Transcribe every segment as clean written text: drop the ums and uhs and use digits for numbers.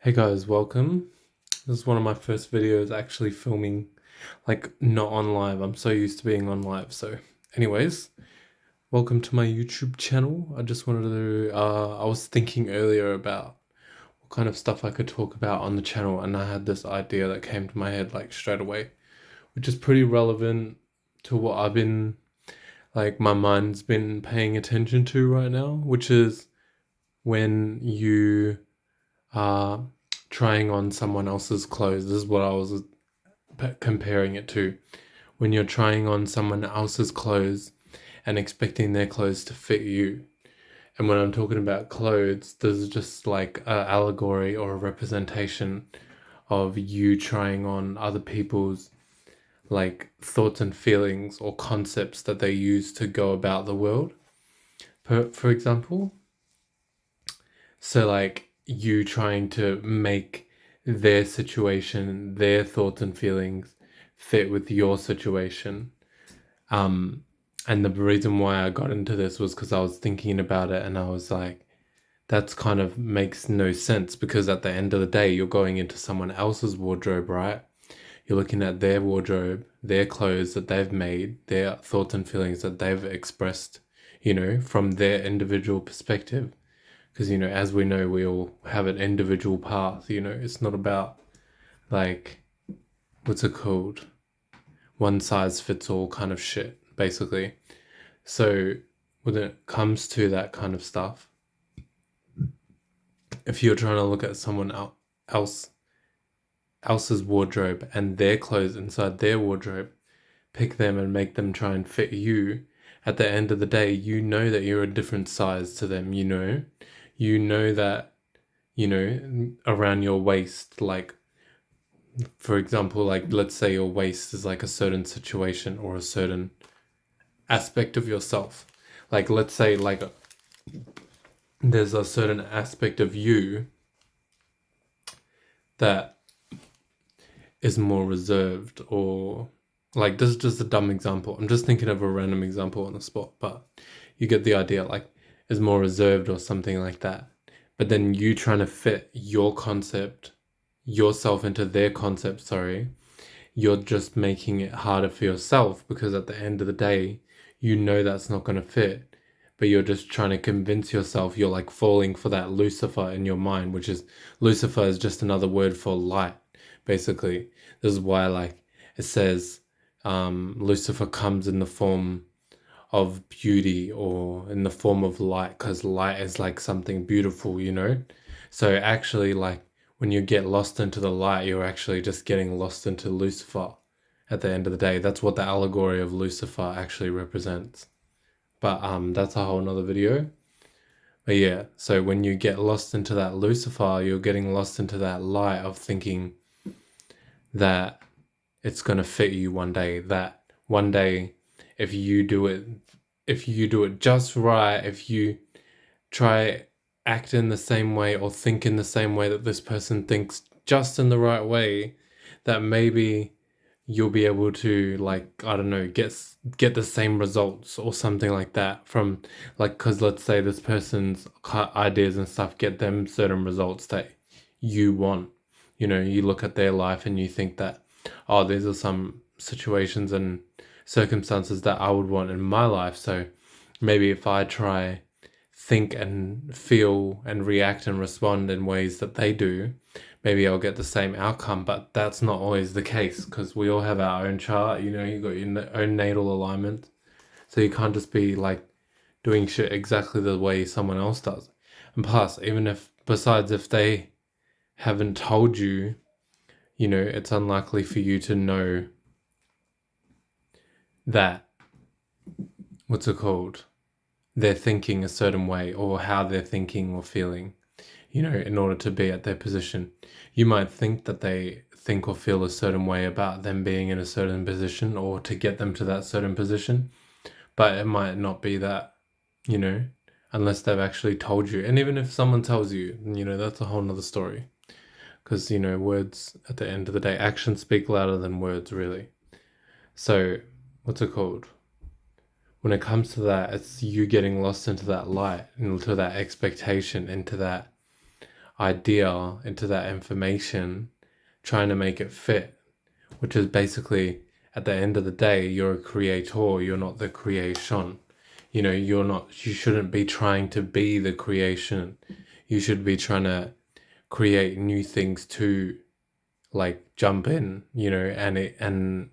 Hey guys, welcome. This is one of my first videos actually filming, like not on live. I'm so used to being on live. So anyways, welcome to my YouTube channel. I just wanted to, I was thinking earlier about what kind of stuff I could talk about on the channel, and I had this idea that came to my head like straight away, which is pretty relevant to what my mind's been paying attention to right now, which is when you are trying on someone else's clothes. This is what I was comparing it to. When you're trying on someone else's clothes and expecting their clothes to fit you. And when I'm talking about clothes, this is just like an allegory or a representation of you trying on other people's like thoughts and feelings or concepts that they use to go about the world. For example, so like you trying to make their situation, their thoughts and feelings fit with your situation. And the reason why I got into this was because I was thinking about it and I was like, that's kind of makes no sense, because at the end of the day, you're going into someone else's wardrobe, right? You're looking at their wardrobe, their clothes that they've made, their thoughts and feelings that they've expressed, from their individual perspective. Because, as we know, we all have an individual path, it's not about like, what's it called? One size fits all kind of shit, basically. So when it comes to that kind of stuff, if you're trying to look at someone else else's wardrobe and their clothes inside their wardrobe, pick them and make them try and fit you, at the end of the day, you know that you're a different size to them, you know that, around your waist, like, for example, like, let's say your waist is like a certain situation or a certain aspect of yourself. Like, let's say, like, there's a certain aspect of you that is more reserved, or like, this is just a dumb example. I'm just thinking of a random example on the spot, but you get the idea, like, is more reserved or something like that. But then you trying to fit your concept, yourself into their concept, sorry, you're just making it harder for yourself, because at the end of the day, you know that's not going to fit, but you're just trying to convince yourself. You're like falling for that Lucifer in your mind, which is, Lucifer is just another word for light, basically. This is why, like, it says Lucifer comes in the form of beauty or in the form of light, because light is like something beautiful, so actually, like, when you get lost into the light, you're actually just getting lost into Lucifer. At the end of the day, that's what the allegory of Lucifer actually represents. But that's a whole nother video. But yeah, so when you get lost into that Lucifer, you're getting lost into that light of thinking that it's going to fit you one day, that one day, if you do it just right, if you try act in the same way or think in the same way that this person thinks, just in the right way, that maybe you'll be able to, like, I don't know, get the same results or something like that from, like, because let's say this person's ideas and stuff get them certain results that you want. You look at their life and you think that, oh, these are some situations and circumstances that I would want in my life. So maybe if I try think and feel and react and respond in ways that they do, maybe I'll get the same outcome. But that's not always the case, because we all have our own chart. You got your own natal alignment, so you can't just be like doing shit exactly the way someone else does. And plus, besides, if they haven't told you, it's unlikely for you to know that, what's it called, they're thinking a certain way, or how they're thinking or feeling, in order to be at their position. You might think that they think or feel a certain way about them being in a certain position, or to get them to that certain position, but it might not be that, unless they've actually told you. And even if someone tells you, that's a whole nother story. Because, words, at the end of the day, actions speak louder than words, really. So, what's it called? When it comes to that, it's you getting lost into that light, into that expectation, into that, idea, into that information, trying to make it fit, which is basically, at the end of the day, you're a creator, you're not the creation. You know, you shouldn't be trying to be the creation. You should be trying to create new things to like jump in, you know, and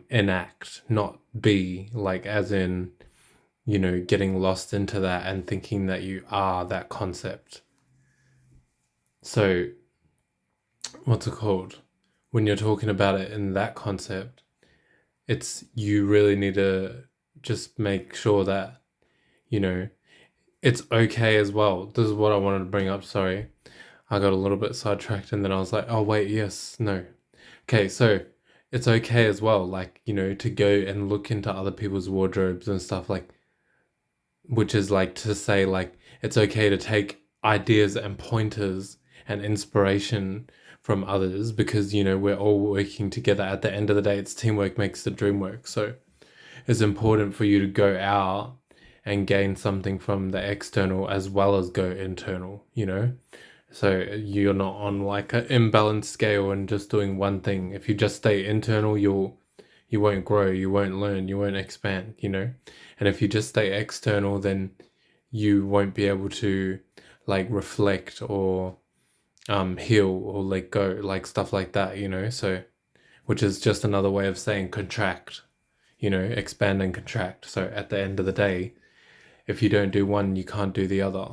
enact, not be, like, as in, you know, getting lost into that and thinking that you are that concept. So what's it called? When you're talking about it in that concept, it's, you really need to just make sure that, you know, it's okay as well. This is what I wanted to bring up. Sorry, I got a little bit sidetracked and then I was like, oh wait, yes, no. Okay, so it's okay as well, like, you know, to go and look into other people's wardrobes and stuff, like, which is like to say, like, it's okay to take ideas and pointers and inspiration from others, because, you know, we're all working together. At the end of the day, it's teamwork makes the dream work. So it's important for you to go out and gain something from the external as well as go internal, you know? So you're not on like an imbalanced scale and just doing one thing. If you just stay internal, you won't grow, you won't learn, you won't expand, you know? And if you just stay external, then you won't be able to like reflect or heal or let go, like stuff like that, you know? So, which is just another way of saying contract, you know, expand and contract. So at the end of the day, if you don't do one, you can't do the other.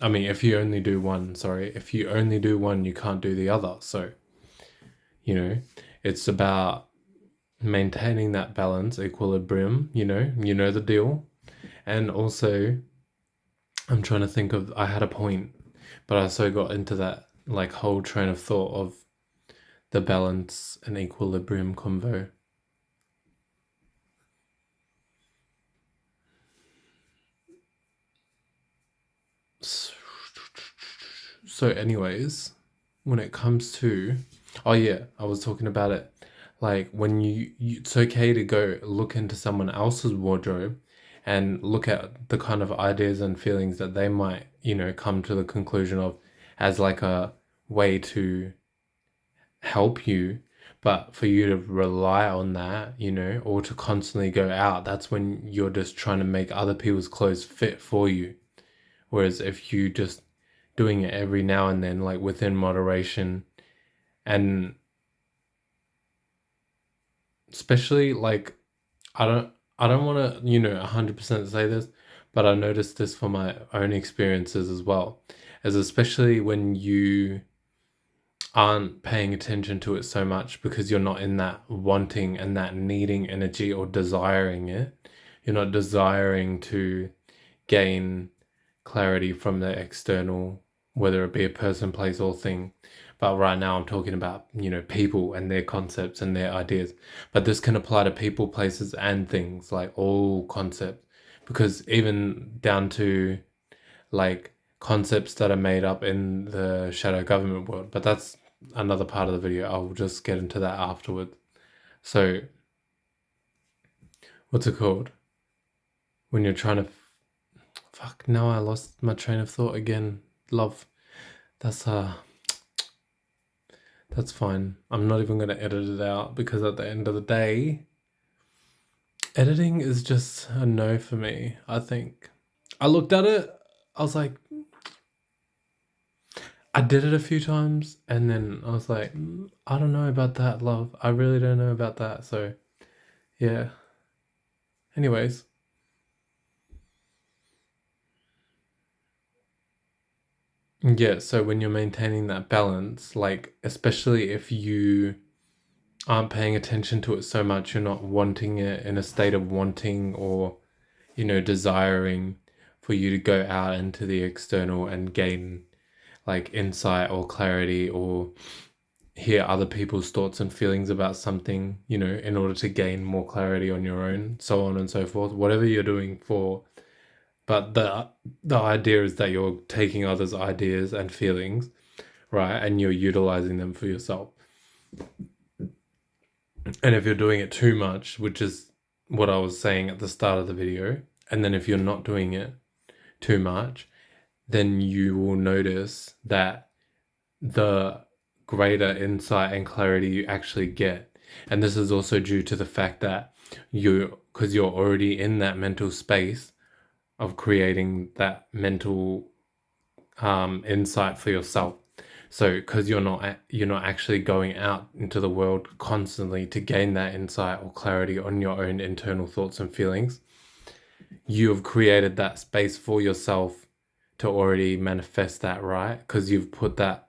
I mean, if you only do one, you can't do the other. So, you know, it's about maintaining that balance, equilibrium, you know the deal. And also, I'm trying to think of, I had a point, but I so got into that like whole train of thought of the balance and equilibrium convo. So anyways, when it comes to, oh yeah, I was talking about it, like when it's okay to go look into someone else's wardrobe and look at the kind of ideas and feelings that they might, you know, come to the conclusion of as like a way to help you. But for you to rely on that, you know, or to constantly go out, that's when you're just trying to make other people's clothes fit for you. Whereas if you just doing it every now and then, like within moderation, and especially like, I don't want to, you know, 100% say this, but I noticed this for my own experiences as well, as especially when you aren't paying attention to it so much because you're not in that wanting and that needing energy or desiring it. You're not desiring to gain clarity from the external, whether it be a person, place, or thing. But right now I'm talking about, you know, people and their concepts and their ideas. But this can apply to people, places, and things, like all concepts. Because even down to like concepts that are made up in the shadow government world. But that's another part of the video. I'll just get into that afterwards. So, what's it called? When you're trying to... Fuck, now I lost my train of thought again. Love. That's fine. I'm not even going to edit it out because at the end of the day, editing is just a no for me, I think. I looked at it, I was like, I did it a few times and then I was like, I don't know about that, love. I really don't know about that. So, yeah. Anyways. Yeah, so when you're maintaining that balance, like, especially if you aren't paying attention to it so much, you're not wanting it in a state of wanting or, you know, desiring for you to go out into the external and gain like insight or clarity or hear other people's thoughts and feelings about something, you know, in order to gain more clarity on your own, so on and so forth, whatever you're doing for. But the idea is that you're taking others' ideas and feelings, right, and you're utilizing them for yourself. And if you're doing it too much, which is what I was saying at the start of the video, and then if you're not doing it too much, then you will notice that the greater insight and clarity you actually get. And this is also due to the fact that because you're already in that mental space of creating that mental insight for yourself. So because you're not actually going out into the world constantly to gain that insight or clarity on your own internal thoughts and feelings, you have created that space for yourself to already manifest that, right? Because you've put that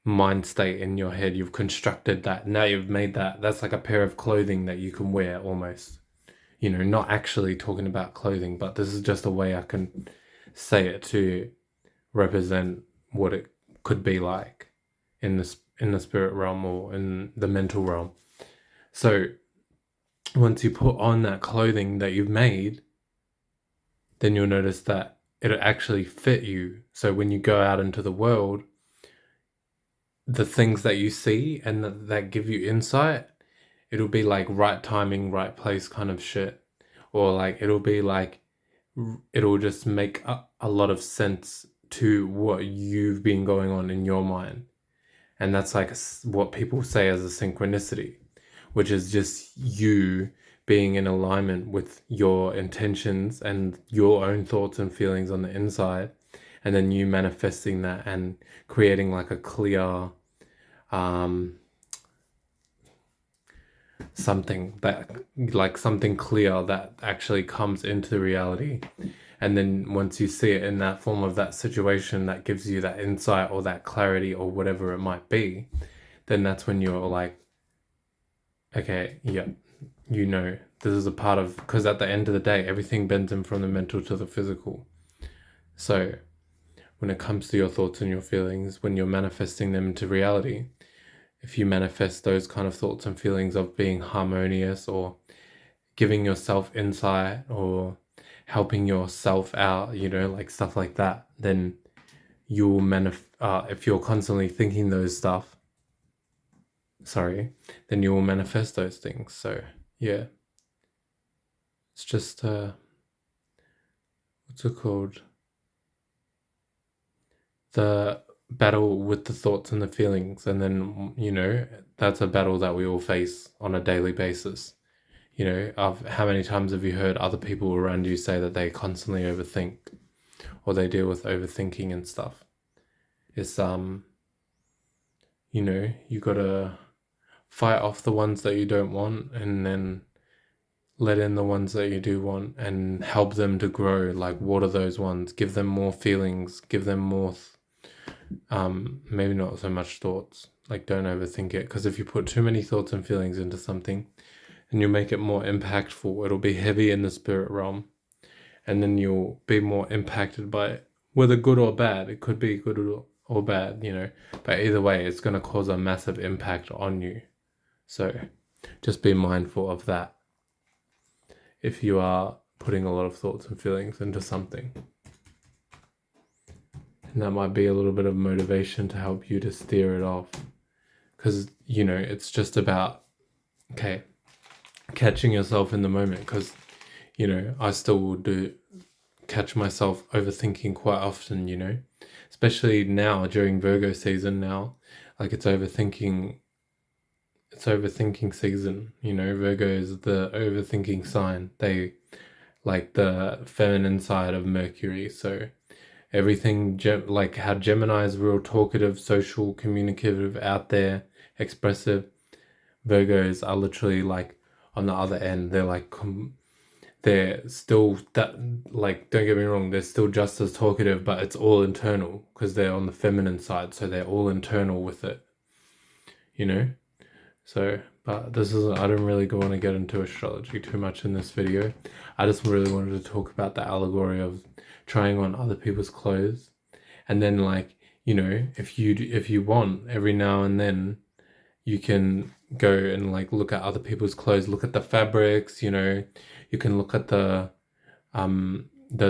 mind state in your head, you've constructed that. Now you've made that's like a pair of clothing that you can wear almost. Not actually talking about clothing, but this is just a way I can say it to represent what it could be like in the spirit realm or in the mental realm. So once you put on that clothing that you've made, then you'll notice that it'll actually fit you. So when you go out into the world, the things that you see and that give you insight, it'll be like right timing, right place kind of shit. Or like it'll be like, it'll just make a lot of sense to what you've been going on in your mind. And that's like what people say as a synchronicity, which is just you being in alignment with your intentions and your own thoughts and feelings on the inside, and then you manifesting that and creating like a clear something clear that actually comes into reality. And then once you see it in that form of that situation that gives you that insight or that clarity or whatever it might be, then that's when you're like, okay, yeah, this is a part of, because at the end of the day, everything bends in from the mental to the physical. So when it comes to your thoughts and your feelings, when you're manifesting them into reality, if you manifest those kind of thoughts and feelings of being harmonious or giving yourself insight or helping yourself out, like stuff like that, then you'll if you're constantly thinking those stuff, then you will manifest those things. So yeah, it's just what's it called? The battle with the thoughts and the feelings. And then, that's a battle that we all face on a daily basis. How many times have you heard other people around you say that they constantly overthink or they deal with overthinking and stuff? It's, you gotta fight off the ones that you don't want and then let in the ones that you do want and help them to grow. Like, water those ones, give them more feelings, give them more maybe not so much thoughts. Like, don't overthink it, because if you put too many thoughts and feelings into something and you make it more impactful, it'll be heavy in the spirit realm, and then you'll be more impacted by it, whether good or bad. It could be good or bad, but either way, it's going to cause a massive impact on you. So just be mindful of that if you are putting a lot of thoughts and feelings into something. And that might be a little bit of motivation to help you to steer it off. Because, it's just about, catching yourself in the moment. Because, I still do catch myself overthinking quite often, especially now during Virgo season now. Like, it's overthinking season, Virgo is the overthinking sign. They like the feminine side of Mercury. So everything, like how Gemini is real talkative, social, communicative, out there, expressive. Virgos are literally like on the other end. They're like, they're still that, like, don't get me wrong, they're still just as talkative, but it's all internal because they're on the feminine side. So they're all internal with it, So, but I don't really want to get into astrology too much in this video. I just really wanted to talk about the allegory of trying on other people's clothes. And then, like, if you want, every now and then you can go and like look at other people's clothes, look at the fabrics, you can look at the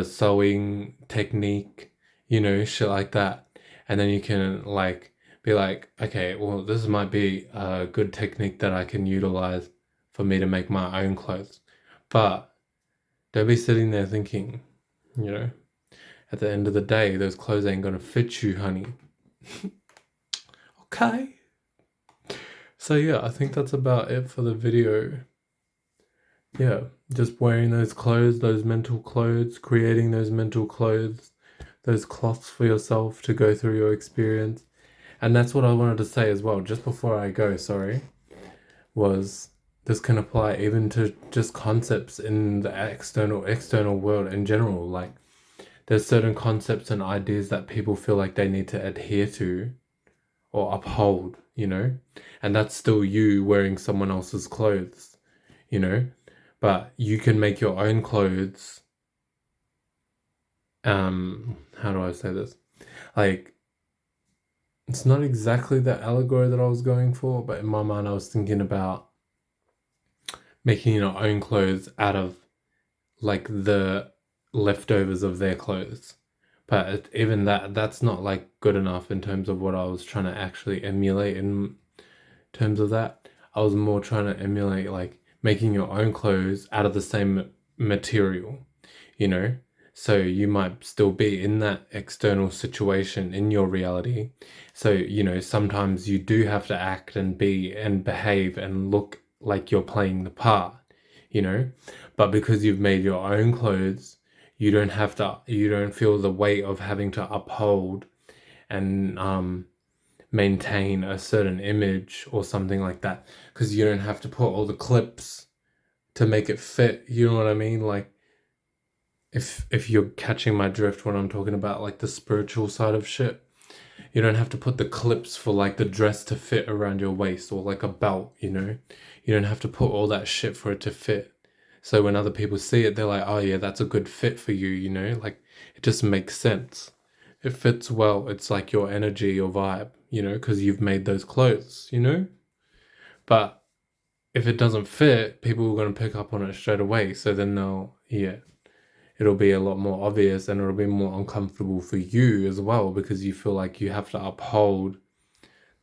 sewing technique, shit like that. And then you can like be like, okay, well, this might be a good technique that I can utilize for me to make my own clothes. But don't be sitting there thinking, at the end of the day, those clothes ain't gonna fit you, honey. Okay. So yeah, I think that's about it for the video. Yeah, just wearing those clothes, those mental clothes, creating those mental clothes, those cloths for yourself to go through your experience. And that's what I wanted to say as well, just before I go, sorry, was this can apply even to just concepts in the external world in general. Like, there's certain concepts and ideas that people feel like they need to adhere to or uphold, you know? And that's still you wearing someone else's clothes, you know? But you can make your own clothes. How do I say this? Like, it's not exactly the allegory that I was going for, but in my mind I was thinking about making your own clothes out of like the leftovers of their clothes. But even that's not like good enough in terms of what I was trying to actually emulate in terms of that. I was more trying to emulate like making your own clothes out of the same material, you know? So you might still be in that external situation in your reality. So, you know, sometimes you do have to act and be and behave and look like you're playing the part, you know? But because you've made your own clothes, you don't feel the weight of having to uphold and maintain a certain image or something like that, because you don't have to put all the clips to make it fit, you know what I mean? Like, if you're catching my drift when I'm talking about like the spiritual side of shit, you don't have to put the clips for like the dress to fit around your waist or like a belt, you know? You don't have to put all that shit for it to fit. So when other people see it, they're like, oh yeah, that's a good fit for you, you know? Like, it just makes sense. It fits well. It's like your energy, your vibe, you know, because you've made those clothes, you know? But if it doesn't fit, people are going to pick up on it straight away. So then it'll be a lot more obvious and it'll be more uncomfortable for you as well, because you feel like you have to uphold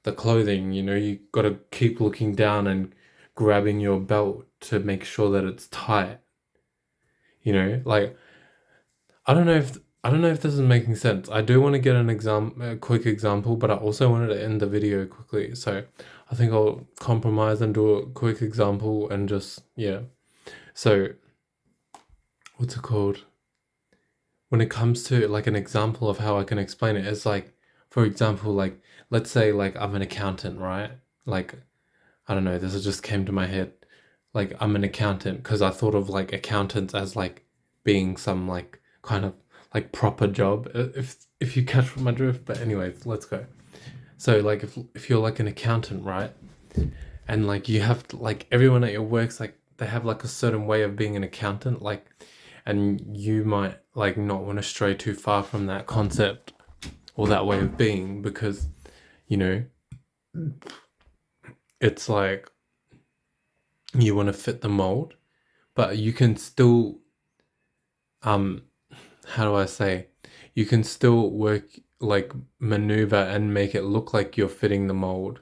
the clothing, you know? You got to keep looking down and grabbing your belt to make sure that it's tight, you know? Like, I don't know if this is making sense. I do want to get a quick example, but I also wanted to end the video quickly. So I think I'll compromise and do a quick example and just, yeah. So what's it called? When it comes to like an example of how I can explain it, it's like, for example, like, let's say like I'm an accountant, right? Like, I don't know, this just came to my head. Like, I'm an accountant because I thought of like accountants as like being some like kind of like proper job, if you catch my drift. But anyways, let's go. So like, if you're like an accountant, right? And like you have to, like, everyone at your work's like, they have like a certain way of being an accountant, like, and you might like not want to stray too far from that concept or that way of being, because, you know, it's like you want to fit the mold, but you can still how do I say, you can still work, like, maneuver and make it look like you're fitting the mold.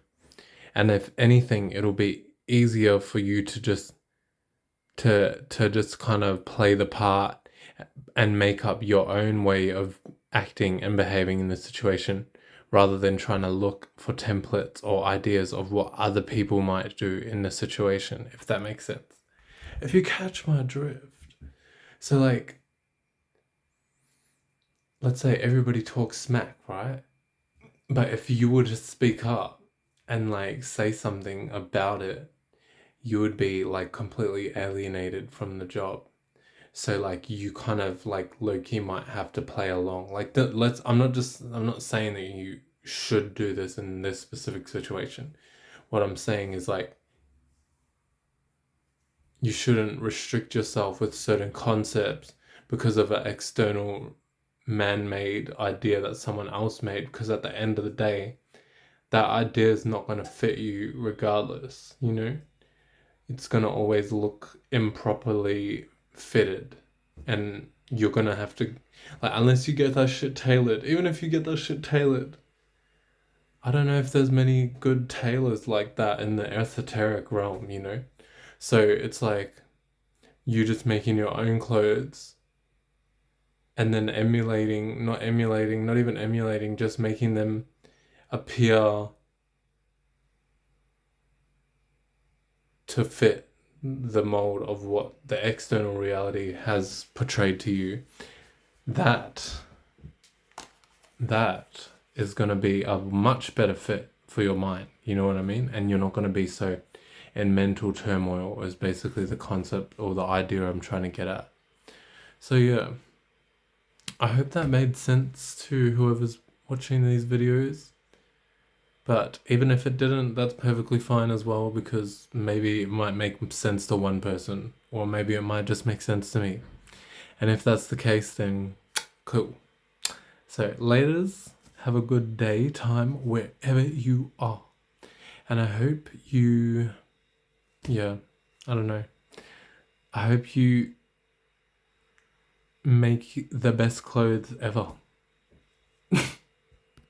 And if anything, it'll be easier for you to just kind of play the part and make up your own way of acting and behaving in the situation, rather than trying to look for templates or ideas of what other people might do in the situation, if that makes sense. If you catch my drift. So like, let's say everybody talks smack, right? But if you were to speak up and like say something about it, you would be like completely alienated from the job. So like, you kind of like low-key might have to play along. Like, I'm not saying that you should do this in this specific situation. What I'm saying is like, you shouldn't restrict yourself with certain concepts because of an external man-made idea that someone else made, because at the end of the day, that idea is not going to fit you regardless, you know? It's going to always look improperly fitted, and you're going to have to, like, unless you get that shit tailored, even if you get that shit tailored, I don't know if there's many good tailors like that in the esoteric realm, you know? So it's like, you just making your own clothes and then emulating, not even emulating, just making them appear to fit the mold of what the external reality has portrayed to you, that is going to be a much better fit for your mind. You know what I mean? And you're not going to be so in mental turmoil, is basically the concept or the idea I'm trying to get at. So yeah, I hope that made sense to whoever's watching these videos. But even if it didn't, that's perfectly fine as well, because maybe it might make sense to one person, or maybe it might just make sense to me. And if that's the case, then cool. So laters, have a good day, time, wherever you are. And I hope you, I don't know. I hope you make the best clothes ever.